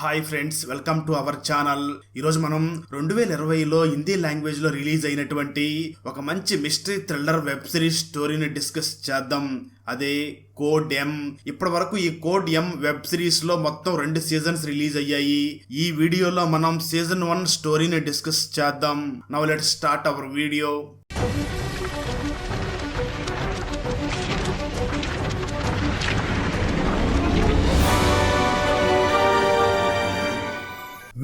Hi friends, welcome to our channel. ఈరోజు మనం 2020లో Hindi language లో రిలీజ్ అయినటువంటి ఒక మంచి మిస్టరీ థ్రిల్లర్ వెబ్ సిరీస్ స్టోరీని డిస్కస్ చేద్దాం. అదే కోడ్ ఎం. ఇప్పటి వరకు ఈ కోడ్ ఎం వెబ్ సిరీస్ లో మొత్తం 2 సీజన్స్ రిలీజ్ అయ్యాయి. ఈ వీడియోలో మనం సీజన్ 1 స్టోరీని డిస్కస్ చేద్దాం. Now let's start our video.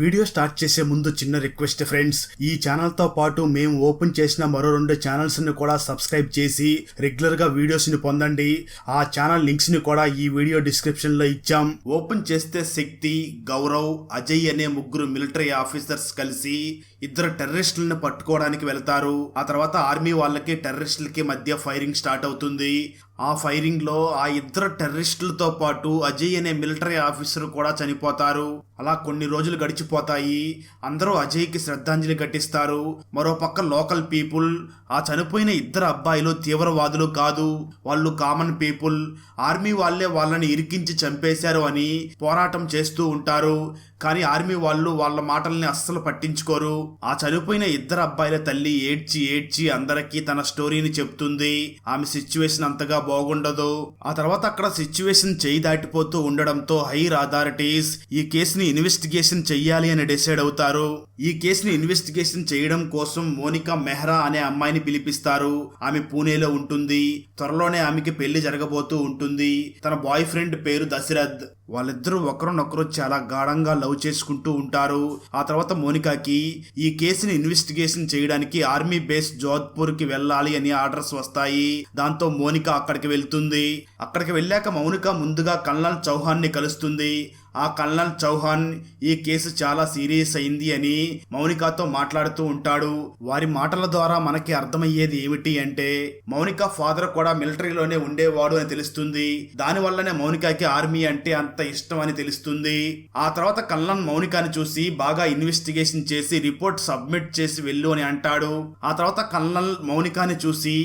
Video start చేసే ముందు చిన్న రిక్వెస్ట్ ఫ్రెండ్స్, ఈ ఛానల్ తో పాటు మేము ఓపెన్ చేసిన మరో 2 ఛానల్స్ ని కూడా సబ్స్క్రైబ్ చేసి రెగ్యులర్ గా వీడియోస్ ని పొందండి. ఆ ఛానల్ లింక్స్ ని కూడా ఈ వీడియో డిస్క్రిప్షన్ లో ఇచ్చాం. ఓపెన్ చేస్తే శక్తి, గౌరవ్, అజయ్ అనే 3 మిలిటరీ ఆఫీసర్స్ కలిసి 2 టెర్రరిస్టులను పట్టుకోవడానికి వెళ్తారు. ఆ తర్వాత ఆర్మీ వాళ్ళకి టెర్రరిస్టులకి మధ్య ఫైరింగ్ స్టార్ట్ అవుతుంది. ఆ ఫైరింగ్ లో ఆ 2 టెర్రరిస్టులతో పాటు అజయ్ అనే మిలిటరీ ఆఫీసర్ కూడా చనిపోతారు. అలా కొన్ని రోజులు గడిచిపోతాయి. అందరూ అజయ్ కి శ్రద్ధాంజలి ఘటిస్తారు. మరో పక్క లోకల్ పీపుల్ ఆ చనిపోయిన 2 అబ్బాయిలు తీవ్రవాదులు కాదు, వాళ్ళు కామన్ పీపుల్, ఆర్మీ వాళ్ళే వాళ్ళని ఇరికించి చంపేశారు అని పోరాటం చేస్తూ ఉంటారు. కానీ ఆర్మీ వాళ్ళు వాళ్ళ మాటల్ని అస్సలు పట్టించుకోరు. ఆ చనిపోయిన 2 అబ్బాయిల తల్లి ఏడ్చి అందరికీ తన స్టోరీని చెప్తుంది. ఆమె సిచ్యువేషన్ అంతగా బాగుండదు. ఆ తర్వాత అక్కడ సిచ్యువేషన్ చేయి దాటిపోతూ ఉండడంతో హైర్ అథారిటీస్ ఈ కేసుని ఇన్వెస్టిగేషన్ చెయ్యాలి అని డిసైడ్ అవుతారు. ఈ కేసుని ఇన్వెస్టిగేషన్ చేయడం కోసం మోనికా మెహ్రా అనే అమ్మాయిని పిలిపిస్తారు. ఆమె పూణేలో ఉంటుంది. త్వరలోనే ఆమెకి పెళ్లి జరగబోతూ ఉంటుంది. తన బాయ్ ఫ్రెండ్ పేరు దశరథ్. వాళ్ళిద్దరూ ఒకరినొకరు చాలా గాఢంగా లవ్ చేసుకుంటూ ఉంటారు. ఆ తర్వాత మోనికాకి ఈ కేసుని ఇన్వెస్టిగేషన్ చేయడానికి ఆర్మీ బేస్ జోధ్పూర్ కి వెళ్ళాలి అని ఆర్డర్స్ వస్తాయి. దాంతో మోనికా అక్కడికి వెళ్తుంది. అక్కడికి వెళ్ళాక మౌనిక ముందుగా కల్నల్ చౌహాన్ ని కలుస్తుంది. ఆ కల్నల్ చౌహాన్ ఈ కేసు చాలా సీరియస్ అయింది అని మౌనికాతో మాట్లాడుతూ ఉంటాడు. వారి మాటల ద్వారా మనకి అర్థమయ్యేది ఏమిటి అంటే మౌనిక ఫాదర్ కూడా మిలిటరీలోనే ఉండేవాడు అని తెలుస్తుంది. దానివల్లనే మౌనికాకి ఆర్మీ అంటే అంత ఇష్టం అని తెలుస్తుంది. ఆ తర్వాత కల్నల్ మౌనికాని చూసి బాగా ఇన్వెస్టిగేషన్ చేసి రిపోర్ట్ సబ్మిట్ చేసి వెళ్ళు అని అంటాడు. ఆ తర్వాత కల్నల్ మౌనికాని చూసి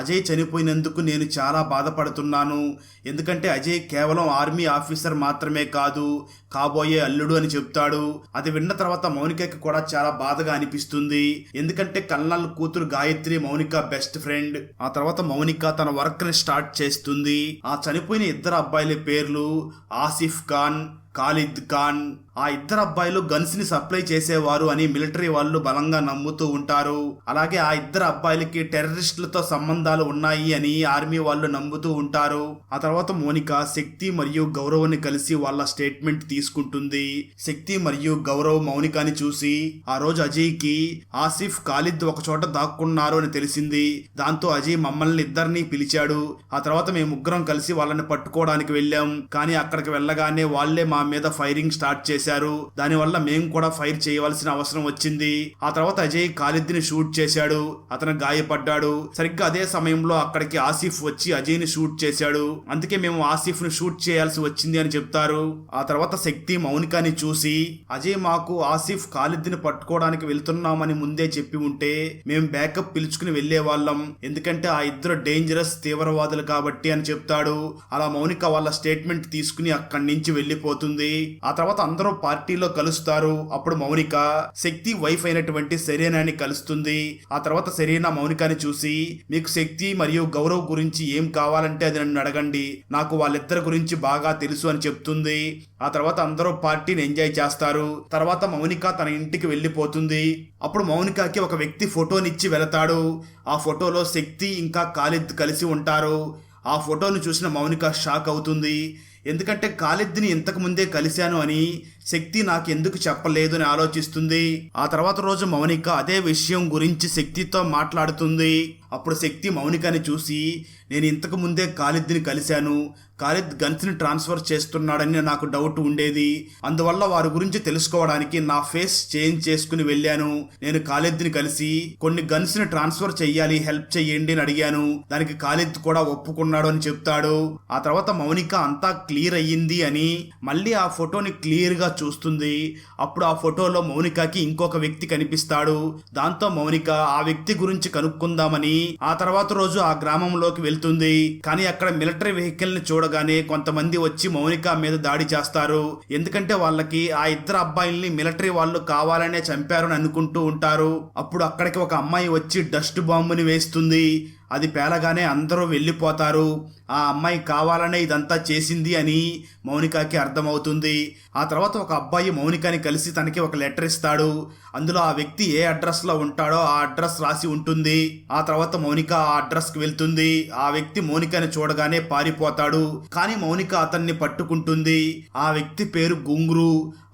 అజయ్ చనిపోయినందుకు నేను చాలా బాధపడుతున్నాను. ఎందుకంటే అజయ్ కేవలం ఆర్మీ ఆఫీసర్ మాత్రమే కాదు, కాబోయే అల్లుడు అని చెప్తాడు. అది విన్న తర్వాత మౌనికకి కూడా చాలా బాధగా అనిపిస్తుంది. ఎందుకంటే కల్నల్ కూతురు గాయత్రి మౌనిక బెస్ట్ ఫ్రెండ్. ఆ తర్వాత మౌనిక తన వర్క్ ని స్టార్ట్ చేస్తుంది. ఆ చనిపోయిన 2 అబ్బాయిల పేర్లు ఆసిఫ్ ఖాన్, ఖాలిద్ ఖాన్. ఆ 2 అబ్బాయిలు గన్స్ ని సప్లై చేసేవారు అని మిలిటరీ వాళ్ళు బలంగా నమ్ముతూ ఉంటారు. అలాగే ఆ 2 అబ్బాయిలకి టెర్రరిస్టులతో సంబంధాలు ఉన్నాయి అని ఆర్మీ వాళ్ళు నమ్ముతూ ఉంటారు. ఆ తర్వాత మోనిక శక్తి మరియు గౌరవ్ ని కలిసి వాళ్ళ స్టేట్మెంట్ తీసుకుంటుంది. శక్తి మరియు గౌరవ్ మౌనికాని చూసి ఆ రోజు అజయ్ కి ఆసిఫ్, ఖాలిద్ ఒక చోట దాక్కున్నారు అని తెలిసింది. దాంతో అజయ్ మమ్మల్ని 2ని పిలిచాడు. ఆ తర్వాత మేము 3 కలిసి వాళ్ళని పట్టుకోవడానికి వెళ్ళాం. కానీ అక్కడికి వెళ్ళగానే వాళ్లే మా మీద ఫైరింగ్ స్టార్ట్ చేశారు. దానివల్ల మేము కూడా ఫైర్ చేయవలసిన అవసరం వచ్చింది. ఆ తర్వాత అజయ్ ఖాలిద్ ని షూట్ చేశాడు. అతను గాయపడ్డాడు. సరిగ్గా అదే సమయంలో అక్కడికి ఆసిఫ్ వచ్చి అజయ్ ని షూట్ చేశాడు. అందుకే మేము ఆసిఫ్ ని షూట్ చేయాల్సి వచ్చింది అని చెప్తారు. ఆ తర్వాత శక్తి మౌనికాని చూసి అజయ్ మాకు ఆసిఫ్, ఖాలిద్ ని పట్టుకోవడానికి వెళ్తున్నామని ముందే చెప్పి ఉంటే మేము బ్యాకప్ పిలుచుకుని వెళ్లే వాళ్ళం. ఎందుకంటే ఆ 2 డేంజరస్ తీవ్రవాదులు కాబట్టి అని చెప్తాడు. అలా మౌనిక వాళ్ళ స్టేట్మెంట్ తీసుకుని అక్కడి నుంచి వెళ్లిపోతుంది. ఆ తర్వాత అందరూ పార్టీలో కలుస్తారు. అప్పుడు మౌనిక శక్తి వైఫ్ అయినటువంటి సెరీనాని కలుస్తుంది. ఆ తర్వాత సెరీనా మౌనికాని చూసి మీకు శక్తి మరియు గౌరవ్ గురించి ఏం కావాలంటే అది నన్ను అడగండి, నాకు వాళ్ళిద్దరి గురించి బాగా తెలుసు అని చెప్తుంది. ఆ తర్వాత అందరూ పార్టీని ఎంజాయ్ చేస్తారు. తర్వాత మౌనిక తన ఇంటికి వెళ్ళిపోతుంది. అప్పుడు మౌనికాకి ఒక వ్యక్తి ఫోటోనిచ్చి వెళతాడు. ఆ ఫోటోలో శక్తి ఇంకా ఖాలిద్ కలిసి ఉంటారు. ఆ ఫోటోను చూసిన మౌనిక షాక్ అవుతుంది. ఎందుకంటే ఖాలిద్ని ఇంతకు ముందే కలిశాను అని శక్తి నాకు ఎందుకు చెప్పలేదు అని ఆలోచిస్తుంది. ఆ తర్వాత రోజు మౌనిక అదే విషయం గురించి శక్తితో మాట్లాడుతుంది. అప్పుడు శక్తి మౌనికని చూసి నేను ఇంతకు ముందే ఖాలిద్ని కలిశాను, ఖాలిద్ గన్స్ ని ట్రాన్స్ఫర్ చేస్తున్నాడని నాకు డౌట్ ఉండేది. అందువల్ల వారి గురించి తెలుసుకోవడానికి నా ఫేస్ చేంజ్ చేసుకుని వెళ్ళాను. నేను ఖాలిద్ ని కలిసి కొన్ని గన్స్ ని ట్రాన్స్ఫర్ చెయ్యాలి, హెల్ప్ చెయ్యండి అని అడిగాను. దానికి ఖాలిద్ కూడా ఒప్పుకున్నాడు అని చెప్తాడు. ఆ తర్వాత మౌనిక అంతా క్లియర్ అయ్యింది అని మళ్ళీ ఆ ఫోటోని క్లియర్ గా చూస్తుంది. అప్పుడు ఆ ఫోటోలో మౌనికకి ఇంకొక వ్యక్తి కనిపిస్తాడు. దాంతో మౌనిక ఆ వ్యక్తి గురించి కనుక్కుందామని ఆ తర్వాత రోజు ఆ గ్రామంలోకి వెళ్తుంది. కానీ అక్కడ మిలిటరీ వెహికల్ ని చూడగానే కొంతమంది వచ్చి మౌనిక మీద దాడి చేస్తారు. ఎందుకంటే వాళ్ళకి ఆ ఇద్దరు అబ్బాయిల్ని మిలిటరీ వాళ్ళు కావాలనే చంపారు అని అనుకుంటూ ఉంటారు. అప్పుడు అక్కడికి ఒక అమ్మాయి వచ్చి డస్ట్ బాంబుని వేస్తుంది. అది పేలగానే అందరూ వెళ్ళిపోతారు. ఆ అమ్మాయి కావాలనే ఇదంతా చేసింది అని మౌనికకి అర్థమవుతుంది. ఆ తర్వాత ఒక అబ్బాయి మౌనికని కలిసి తనకి ఒక లెటర్ ఇస్తాడు. అందులో ఆ వ్యక్తి ఏ అడ్రస్లో ఉంటాడో ఆ అడ్రస్ రాసి ఉంటుంది. ఆ తర్వాత మౌనిక ఆ అడ్రస్కి వెళ్తుంది. ఆ వ్యక్తి మౌనికని చూడగానే పారిపోతాడు. కానీ మౌనిక అతన్ని పట్టుకుంటుంది. ఆ వ్యక్తి పేరు గుంగ్రు.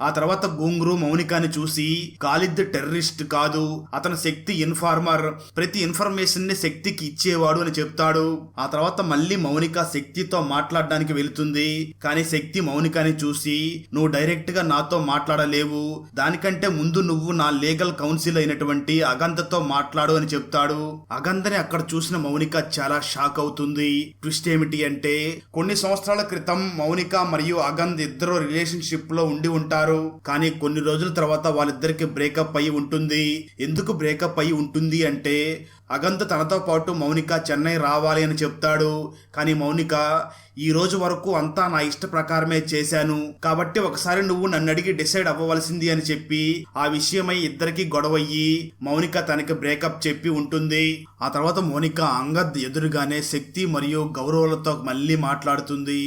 ఆ తర్వాత గుంగ్రు మౌనికని చూసి ఖాలిద్ టెర్రరిస్ట్ కాదు, అతను శక్తి ఇన్ఫార్మర్, ప్రతి ఇన్ఫర్మేషన్ ని శక్తికి ఇచ్చేవాడు అని చెప్తాడు. ఆ తర్వాత మళ్ళీ మౌనిక శక్తితో మాట్లాడడానికి వెళుతుంది. కానీ శక్తి మౌనికని చూసి నువ్వు డైరెక్ట్ గా నాతో మాట్లాడలేవు, దానికంటే ముందు నువ్వు నా లీగల్ కౌన్సిల్ అయినటువంటి అగంధతో మాట్లాడు అని చెప్తాడు. అగంధని అక్కడ చూసిన మౌనిక చాలా షాక్ అవుతుంది. ట్విస్ట్ ఏమిటి అంటే కొన్ని సంవత్సరాల క్రితం మౌనిక మరియు అగంధ్ ఇద్దరు రిలేషన్షిప్ లో ఉండి ఉంటారు. కానీ కొన్ని రోజుల తర్వాత వాళ్ళిద్దరికి బ్రేకప్ అయి ఉంటుంది. ఎందుకు బ్రేకప్ అయి ఉంటుంది అంటే అగంధ్ తనతో పాటు మౌనిక చెన్నై రావాలి అని చెప్తాడు. కానీ మౌనిక ఈ రోజు వరకు అంతా నా ఇష్ట ప్రకారమే చేశాను, కాబట్టి ఒకసారి నువ్వు నన్ను అడిగి డిసైడ్ అవ్వవలసింది అని చెప్పి ఆ విషయమై ఇద్దరికి గొడవయ్యి మౌనిక తనకి బ్రేకప్ చెప్పి ఉంటుంది. ఆ తర్వాత మౌనిక అంగద్ ఎదురుగానే శక్తి మరియు గౌరవులతో మళ్ళీ మాట్లాడుతుంది.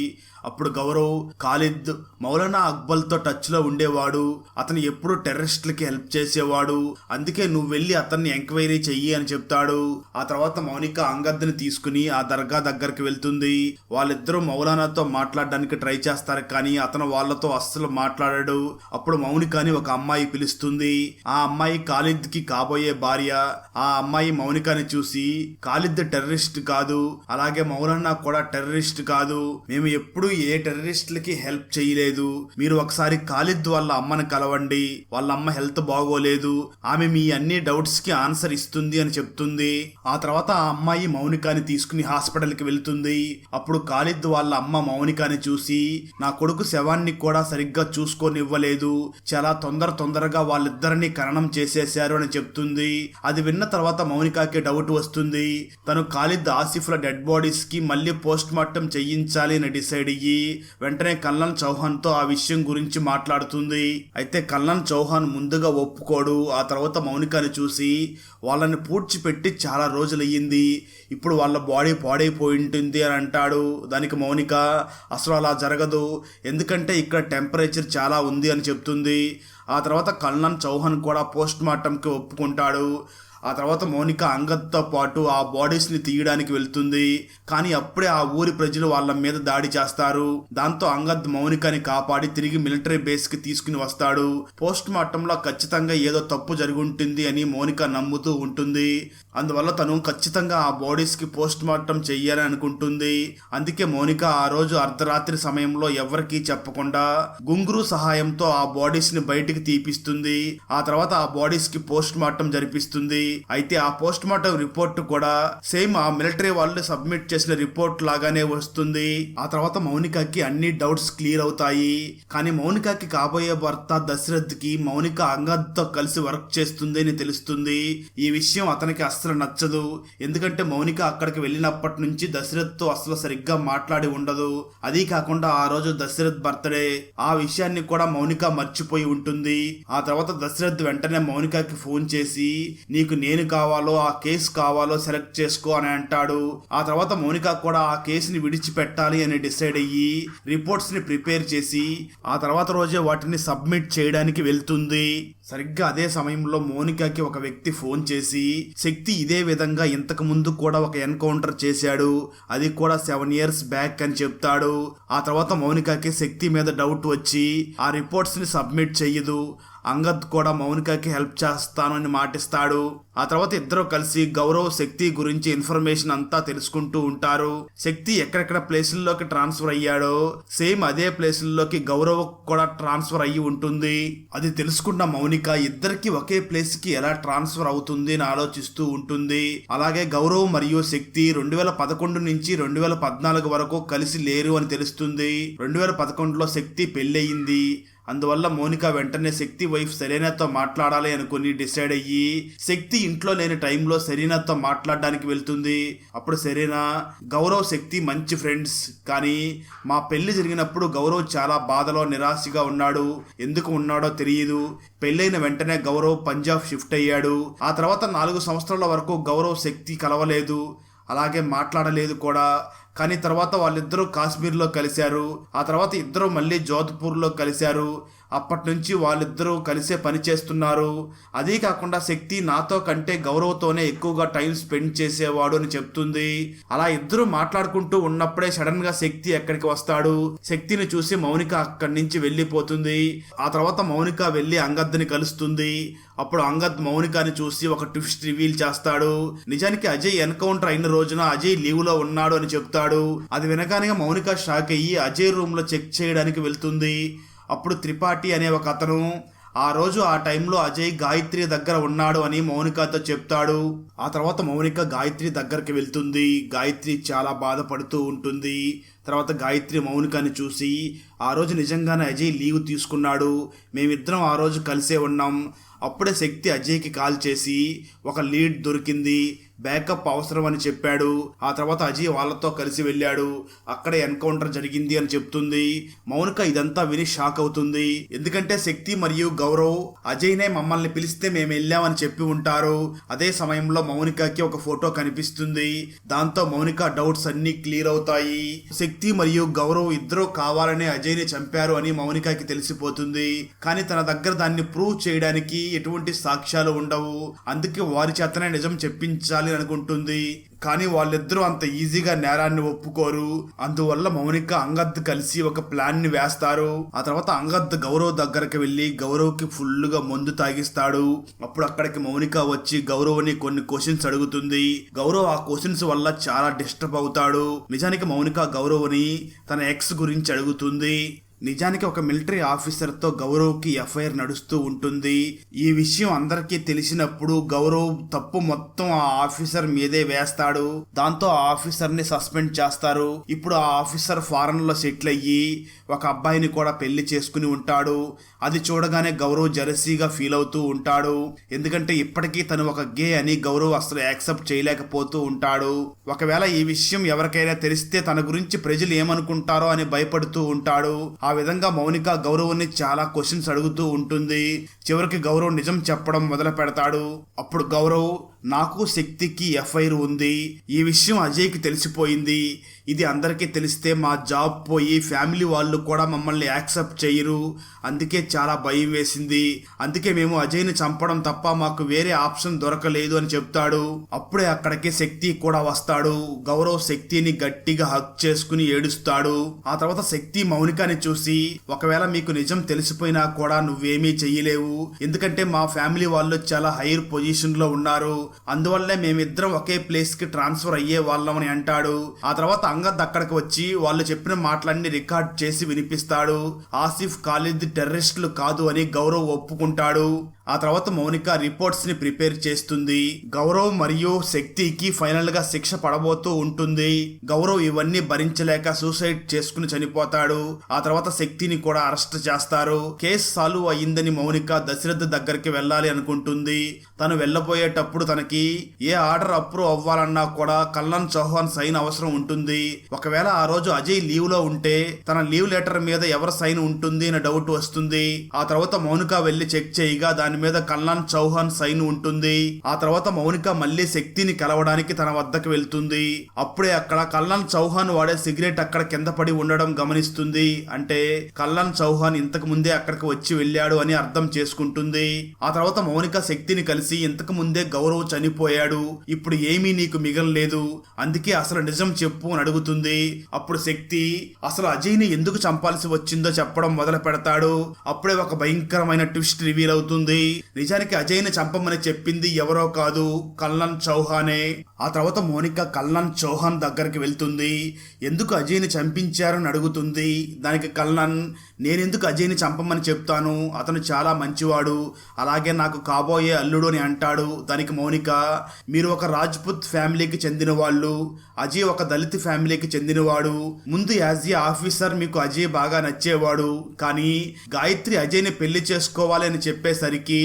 అప్పుడు గౌరవ్ ఖాలిద్ మౌలానా అక్బర్తో టచ్లో ఉండేవాడు, అతను ఎప్పుడు టెర్రరిస్టులకి హెల్ప్ చేసేవాడు, అందుకే నువ్వు వెళ్ళి అతన్ని ఎంక్వైరీ చెయ్యి అని చెప్తాడు. ఆ తర్వాత మౌనిక అంగద్ని తీసుకుని ఆ దర్గా దగ్గరికి వెళ్తుంది. వాళ్ళిద్దరూ మౌలానాతో మాట్లాడడానికి ట్రై చేస్తారు, కానీ అతను వాళ్ళతో అస్సలు మాట్లాడాడు. అప్పుడు మౌనికని ఒక అమ్మాయి పిలుస్తుంది. ఆ అమ్మాయి ఖాలిద్ కి కాబోయే భార్య. ఆ అమ్మాయి మౌనికని చూసి ఖాలిద్ టెర్రరిస్ట్ కాదు, అలాగే మౌలానా కూడా టెర్రరిస్ట్ కాదు, మేము ఎప్పుడు ఏ టెర్రరిస్టులకి హెల్ప్ చేయలేదు, మీరు ఒకసారి ఖాలిద్ వాళ్ళ అమ్మని కలవండి, వాళ్ళ అమ్మ హెల్త్ బాగోలేదు, ఆమె మీ అన్ని డౌట్స్ కి ఆన్సర్ ఇస్తుంది అని చెప్తుంది. ఆ తర్వాత ఆ అమ్మాయి మౌనికని తీసుకుని హాస్పిటల్ కి వెళ్తుంది. అప్పుడు ఖాలిద్ వాళ్ళ అమ్మ మౌనికని చూసి నా కొడుకు శవాన్ని కూడా సరిగ్గా చూసుకోనివ్వలేదు, చాలా తొందరగా వాళ్ళిద్దరిని ఖననం చేసేశారు అని చెప్తుంది. అది విన్న తర్వాత మౌనికకి డౌట్ వస్తుంది. తను ఖాలిద్ ఆసిఫ్ల డెడ్ బాడీస్ కి మళ్ళీ పోస్ట్ మార్టం చేయించాలి అని డిసైడ్ అయ్యి వెంటనే కల్నల్ చౌహాన్ తో ఆ విషయం గురించి మాట్లాడుతుంది. అయితే కల్నల్ చౌహాన్ ముందుగా ఒప్పుకోడు. ఆ తర్వాత మౌనికని చూసి వాళ్ళని పూడ్చిపెట్టి చాలా రోజులయ్యింది, ఇప్పుడు వాళ్ళ బాడీ పాడైపోయి ఉంటుంది అని అంటాడు. దానికి మౌనిక అసలు అలా జరగదు, ఎందుకంటే ఇక్కడ టెంపరేచర్ చాలా ఉంది అని చెప్తుంది. ఆ తర్వాత కల్నల్ చౌహాన్ కూడా పోస్ట్ మార్టంకి ఒప్పుకుంటాడు. ఆ తర్వాత మౌనిక అంగద్తో పాటు ఆ బాడీస్ని తీయడానికి వెళ్తుంది. కానీ అప్పుడే ఆ ఊరి ప్రజలు వాళ్ళ మీద దాడి చేస్తారు. దాంతో అంగద్ మౌనికని కాపాడి తిరిగి మిలిటరీ బేస్కి తీసుకుని వస్తాడు. పోస్ట్ మార్టంలో ఖచ్చితంగా ఏదో తప్పు జరుగుంటుంది అని మౌనిక నమ్ముతూ ఉంటుంది. అందువల్ల తను ఖచ్చితంగా ఆ బాడీస్కి పోస్ట్ మార్టం చెయ్యాలని అనుకుంటుంది. అందుకే మౌనిక ఆ రోజు అర్ధరాత్రి సమయంలో ఎవరికీ చెప్పకుండా గుంగురు సహాయంతో ఆ బాడీస్ని బయటికి తీపిస్తుంది. ఆ తర్వాత ఆ బాడీస్కి పోస్ట్ మార్టం జరిపిస్తుంది. అయితే ఆ పోస్ట్ మార్టం రిపోర్ట్ కూడా సేమ్ ఆ మిలిటరీ వాళ్ళు సబ్మిట్ చేసిన రిపోర్ట్ లాగానే వస్తుంది. ఆ తర్వాత మౌనికకి అన్ని డౌట్స్ క్లియర్ అవుతాయి. కానీ మౌనికకి కాబోయే భర్త దశరథ్ కి మౌనిక అంగద్ తో కలిసి వర్క్ చేస్తుంది అని తెలుస్తుంది. ఈ విషయం అతనికి అస్సలు నచ్చదు, ఎందుకంటే మౌనిక అక్కడికి వెళ్ళినప్పటి నుంచి దశరథ్ తో అసలు సరిగ్గా మాట్లాడి ఉండదు. అదీ కాకుండా ఆ రోజు దశరథ్ బర్త్డే, ఆ విషయాన్ని కూడా మౌనిక మర్చిపోయి ఉంటుంది. ఆ తర్వాత దశరథ్ వెంటనే మౌనికకి ఫోన్ చేసి నీకు నేను కావాలో ఆ కేసు కావాలో సెలెక్ట్ చేసుకో అని అంటాడు. ఆ తర్వాత మౌనిక కూడా ఆ కేసుని విడిచిపెట్టాలి అని డిసైడ్ అయ్యి రిపోర్ట్స్ ని ప్రిపేర్ చేసి ఆ తర్వాత రోజే వాటిని సబ్మిట్ చేయడానికి వెళ్తుంది. సరిగ్గా అదే సమయంలో మౌనికకి ఒక వ్యక్తి ఫోన్ చేసి శక్తి ఇదే విధంగా ఇంతకు ముందు కూడా ఒక ఎన్కౌంటర్ చేశాడు, అది కూడా 7 years బ్యాక్ అని చెప్తాడు. ఆ తర్వాత మౌనికకి శక్తి మీద డౌట్ వచ్చి ఆ రిపోర్ట్స్ ని సబ్మిట్ చెయ్యదు. అంగద్ కూడా మౌనికకి హెల్ప్ చేస్తాను అని మాటిస్తాడు. ఆ తర్వాత ఇద్దరు కలిసి గౌరవ్ శక్తి గురించి ఇన్ఫర్మేషన్ అంతా తెలుసుకుంటూ ఉంటారు. శక్తి ఎక్కడెక్కడ ప్లేసుల్లోకి ట్రాన్స్ఫర్ అయ్యాడో సేమ్ అదే ప్లేసుల్లోకి గౌరవ్ కూడా ట్రాన్స్ఫర్ అయ్యి ఉంటుంది. అది తెలుసుకున్న మౌనిక ఇద్దరికి ఒకే ప్లేస్ కి ఎలా ట్రాన్స్ఫర్ అవుతుంది అని ఆలోచిస్తూ ఉంటుంది. అలాగే గౌరవ్ మరియు శక్తి 2011 నుంచి 2014 వరకు కలిసి లేరు అని తెలుస్తుంది. 2011లో శక్తి పెళ్ళయింది. అందువల్ల మౌనిక వెంటనే శక్తి వైఫ్ సెరీనాతో మాట్లాడాలి అనుకుని డిసైడ్ అయ్యి శక్తి ఇంట్లో లేని టైంలో సెరీనాతో మాట్లాడడానికి వెళ్తుంది. అప్పుడు సెరీనా, గౌరవ్ శక్తి మంచి ఫ్రెండ్స్, కానీ మా పెళ్లి జరిగినప్పుడు గౌరవ్ చాలా బాధలో నిరాశగా ఉన్నాడు. ఎందుకు ఉన్నాడో తెలియదు. పెళ్ళైన వెంటనే గౌరవ్ పంజాబ్ షిఫ్ట్ అయ్యాడు. ఆ తర్వాత 4 సంవత్సరాల వరకు గౌరవ్ శక్తి కలవలేదు, అలాగే మాట్లాడలేదు కూడా. కానీ తర్వాత వాళ్ళిద్దరూ కాశ్మీర్లో కలిశారు. ఆ తర్వాత ఇద్దరు మళ్ళీ జోధ్పూర్లో కలిశారు. అప్పటి నుంచి వాళ్ళిద్దరూ కలిసే పని చేస్తున్నారు. అదే కాకుండా శక్తి నాతో కంటే గౌరవ్తోనే ఎక్కువగా టైం స్పెండ్ చేసేవాడు అని చెప్తుంది. అలా ఇద్దరు మాట్లాడుకుంటూ ఉన్నప్పుడే సడన్ గా శక్తి ఎక్కడికి వస్తాడు. శక్తిని చూసి మౌనిక అక్కడి నుంచి వెళ్ళిపోతుంది. ఆ తర్వాత మౌనిక వెళ్ళి అంగద్ని కలుస్తుంది. అప్పుడు అంగద్ మౌనికని చూసి ఒక ట్విస్ట్ రివీల్ చేస్తాడు. నిజానికి అజయ్ ఎన్కౌంటర్ అయిన రోజున అజయ్ లీవ్ లో ఉన్నాడు అని చెప్తాడు. అది వినగానే మౌనిక షాక్ అయ్యి అజయ్ రూమ్ లో చెక్ చేయడానికి వెళ్తుంది. అప్పుడు త్రిపాఠి అనే ఒక అతను ఆ రోజు ఆ టైంలో అజయ్ గాయత్రి దగ్గర ఉన్నాడు అని మౌనికతో చెప్తాడు. ఆ తర్వాత మౌనిక గాయత్రి దగ్గరికి వెళ్తుంది. గాయత్రి చాలా బాధపడుతూ ఉంటుంది. తర్వాత గాయత్రి మౌనికని చూసి, ఆ రోజు నిజంగానే అజయ్ లీవ్ తీసుకున్నాడు, మేమిద్దరం ఆ రోజు కలిసే ఉన్నాం. అప్పుడే శక్తి అజయ్కి కాల్ చేసి ఒక లీడ్ దొరికింది, బ్యాకప్ అవసరం అని చెప్పాడు. ఆ తర్వాత అజయ్ వాళ్ళతో కలిసి వెళ్ళాడు. అక్కడే ఎన్కౌంటర్ జరిగింది అని చెప్తుంది. మౌనిక ఇదంతా విని షాక్ అవుతుంది. ఎందుకంటే శక్తి మరియు గౌరవ్ అజయ్నే మమ్మల్ని పిలిస్తే మేము వెళ్ళామని చెప్పి ఉంటారు. అదే సమయంలో మౌనికకి ఒక ఫోటో కనిపిస్తుంది. దాంతో మౌనిక డౌట్స్ అన్ని క్లియర్ అవుతాయి. శక్తి మరియు గౌరవ్ ఇద్దరు కావాలనే అజయ్ని చంపారు అని మౌనికకి తెలిసిపోతుంది. కానీ తన దగ్గర దాన్ని ప్రూవ్ చేయడానికి ఎటువంటి సాక్ష్యాలు ఉండవు. అందుకే వారి చేతనే నిజం చెప్పించాలి అనుకుంటుంది. కానీ వాళ్ళిద్దరూ అంత ఈజీగా నేరాన్ని ఒప్పుకోరు. అందువల్ల మౌనిక అంగద్ కలిసి ఒక ప్లాన్ ని వేస్తారు. ఆ తర్వాత అంగద్ గౌరవ్ దగ్గరికి వెళ్లి గౌరవ్ కి ఫుల్ గా మందు తాగిస్తాడు. అప్పుడు అక్కడికి మౌనిక వచ్చి గౌరవ్ ని కొన్ని క్వశ్చన్స్ అడుగుతుంది. గౌరవ్ ఆ క్వశ్చన్స్ వల్ల చాలా డిస్టర్బ్ అవుతాడు. నిజానికి మౌనిక గౌరవ్ ని తన ఎక్స్ గురించి అడుగుతుంది. నిజానికి ఒక మిలిటరీ ఆఫీసర్తో గౌరవ్కి ఎఫ్ఐఆర్ నడుస్తూ ఉంటుంది. ఈ విషయం అందరికీ తెలిసినప్పుడు గౌరవ్ తప్పు మొత్తం ఆ ఆఫీసర్ మీదే వేస్తాడు. దాంతో ఆ ఆఫీసర్ని సస్పెండ్ చేస్తారు. ఇప్పుడు ఆ ఆఫీసర్ ఫారెన్ లో సెటిల్ అయ్యి ఒక అబ్బాయిని కూడా పెళ్లి చేసుకుని ఉంటాడు. అది చూడగానే గౌరవ్ జెలసీగా ఫీల్ అవుతూ ఉంటాడు. ఎందుకంటే ఇప్పటికీ తను ఒక గే అని గౌరవ్ అసలు యాక్సెప్ట్ చేయలేకపోతూ ఉంటాడు. ఒకవేళ ఈ విషయం ఎవరికైనా తెలిస్తే తన గురించి ప్రజలు ఏమనుకుంటారో అని భయపడుతూ ఉంటాడు. ఆ విధంగా మౌనిక గౌరవ్ని చాలా క్వశ్చన్స్ అడుగుతూ ఉంటుంది. చివరికి గౌరవ్ నిజం చెప్పడం మొదలు పెడతాడు. అప్పుడు గౌరవ్, నాకు శక్తికి ఎఫ్ఐఆర్ ఉంది, ఈ విషయం అజయ్కి తెలిసిపోయింది. ఇది అందరికీ తెలిస్తే మా జాబ్ పోయి ఫ్యామిలీ వాళ్ళు కూడా మమ్మల్ని యాక్సెప్ట్ చేయరు. అందుకే చాలా భయం వేసింది. అందుకే మేము అజయ్ని చంపడం తప్ప మాకు వేరే ఆప్షన్ దొరకలేదు అని చెప్తాడు. అప్పుడే అక్కడికి శక్తి కూడా వస్తాడు. గౌరవ్ శక్తిని గట్టిగా హక్ చేసుకుని ఏడుస్తాడు. ఆ తర్వాత శక్తి మౌనికని చూసి, ఒకవేళ మీకు నిజం తెలిసిపోయినా కూడా నువ్వేమీ చెయ్యలేవు. ఎందుకంటే మా ఫ్యామిలీ వాళ్ళు చాలా హైయర్ పొజిషన్ లో ఉన్నారు. అందువల్లే మేమిద్దరం ఒకే ప్లేస్ కి ట్రాన్స్ఫర్ అయ్యే వాళ్ళమని అంటాడు. ఆ తర్వాత అంగద్ అక్కడికి వచ్చి వాళ్ళు చెప్పిన మాటలన్నీ రికార్డ్ చేసి వినిపిస్తాడు. ఆసిఫ్, ఖాలిద్ టెర్రరిస్టులు కాదు అని గౌరవ్ ఒప్పుకుంటాడు. ఆ తర్వాత మౌనిక రిపోర్ట్స్ ని ప్రిపేర్ చేస్తుంది. గౌరవ్ మరియు శక్తికి ఫైనల్ గా శిక్ష పడబోతూ ఉంటుంది. గౌరవ్ ఇవన్నీ భరించలేక సూసైడ్ చేసుకుని చనిపోతాడు. ఆ తర్వాత శక్తిని కూడా అరెస్ట్ చేస్తారు. కేసు సాల్వ్ అయ్యిందని మౌనిక దశరథ్ దగ్గరికి వెళ్ళాలి అనుకుంటుంది. తను వెళ్ళబోయేటప్పుడు తనకి ఏ ఆర్డర్ అప్రూవ్ అవ్వాలన్నా కూడా కల్నల్ చౌహాన్ సైన్ అవసరం ఉంటుంది. ఒకవేళ ఆ రోజు అజయ్ లీవ్ లో ఉంటే తన లీవ్ లెటర్ మీద ఎవరి సైన్ ఉంటుంది అనే డౌట్ వస్తుంది. ఆ తర్వాత మౌనిక వెళ్లి చెక్ చేయగా దాని మీద కల్నల్ చౌహాన్ సైన్ ఉంటుంది. ఆ తర్వాత మౌనిక మళ్ళీ శక్తిని కలవడానికి తన వద్దకు వెళ్తుంది. అప్పుడే అక్కడ కల్నల్ చౌహాన్ వాడే సిగరెట్ అక్కడ కింద పడి ఉండడం గమనిస్తుంది. అంటే కల్నల్ చౌహాన్ ఇంతకు ముందే అక్కడికి వచ్చి వెళ్ళాడు అని అర్థం చేసుకుంటుంది. ఆ తర్వాత మౌనిక శక్తిని కలిసి, ఇంతకు ముందే గౌరవ్ చనిపోయాడు, ఇప్పుడు ఏమీ నీకు మిగలలేదు, అందుకే అసలు నిజం చెప్పు అని అడుగుతుంది. అప్పుడు శక్తి అసలు అజయ్ని ఎందుకు చంపాల్సి వచ్చిందో చెప్పడం మొదలు పెడతాడు. అప్పుడే ఒక భయంకరమైన ట్విస్ట్ రివీల్ అవుతుంది. నిజానికి అజయ్ని చంపమని చెప్పింది ఎవరో కాదు, కల్నల్ చౌహానే. ఆ తర్వాత మోనిక కల్నల్ చౌహాన్ దగ్గరికి వెళ్తుంది. ఎందుకు అజయ్ని చంపించారని అడుగుతుంది. దానికి కల్నల్, నేనెందుకు అజయ్ని చంపమని చెప్తాను, అతను చాలా మంచివాడు, అలాగే నాకు కాబోయే అల్లుడు అని అంటాడు. దానికి మోనిక, మీరు ఒక రాజ్పుత్ ఫ్యామిలీకి చెందిన వాళ్ళు, అజయ్ ఒక దళిత ఫ్యామిలీకి చెందినవాడు. ముందు యాజ్ ఏ ఆఫీసర్ మీకు అజయ్ బాగా నచ్చేవాడు, కానీ గాయత్రి అజయ్ని పెళ్లి చేసుకోవాలి అని చెప్పేసరికి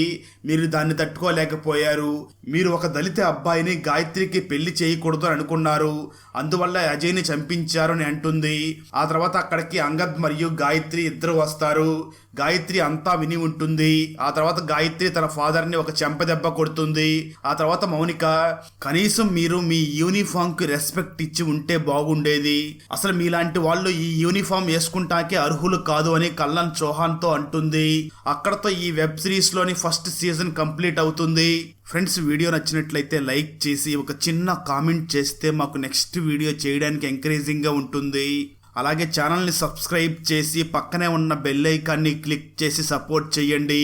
మీరు దాన్ని తట్టుకోలేకపోయారు. మీరు ఒక దళిత అబ్బాయిని గాయత్రికి పెళ్లి చేయకూడదు అని అనుకున్నారు, అందువల్ల అజయ్ని చంపించారు అని అంటుంది. ఆ తర్వాత అక్కడికి అంగద్ మరియు గాయత్రి ఇద్దరు వస్తారు. గాయత్రి అంతా విని ఉంటుంది. ఆ తర్వాత గాయత్రి తన ఫాదర్ని ఒక చెంపదెబ్బ కొడుతుంది. ఆ తర్వాత మౌనిక, కనీసం మీరు మీ యూనిఫామ్కి రెస్పెక్ట్ ఇచ్చి ఉంటే బాగుండేది, అసలు మీలాంటి వాళ్ళు ఈ యూనిఫామ్ వేసుకుంటాకే అర్హులు కాదు అని కల్నల్ చౌహాన్తో అంటుంది. అక్కడతో ఈ వెబ్ సిరీస్లోని ఫస్ట్ సీజన్ కంప్లీట్ అవుతుంది. ఫ్రెండ్స్, వీడియో నచ్చినట్లయితే లైక్ చేసి ఒక చిన్న కామెంట్ చేస్తే మాకు నెక్స్ట్ వీడియో చేయడానికి ఎంకరేజింగ్గా ఉంటుంది. అలాగే ఛానల్ని సబ్స్క్రైబ్ చేసి పక్కనే ఉన్న బెల్ ఐకాన్ని క్లిక్ చేసి సపోర్ట్ చేయండి.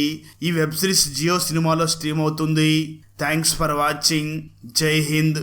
ఈ వెబ్ సిరీస్ జియో సినిమాలో స్ట్రీమ్ అవుతుంది. Thanks for watching. జై హింద్.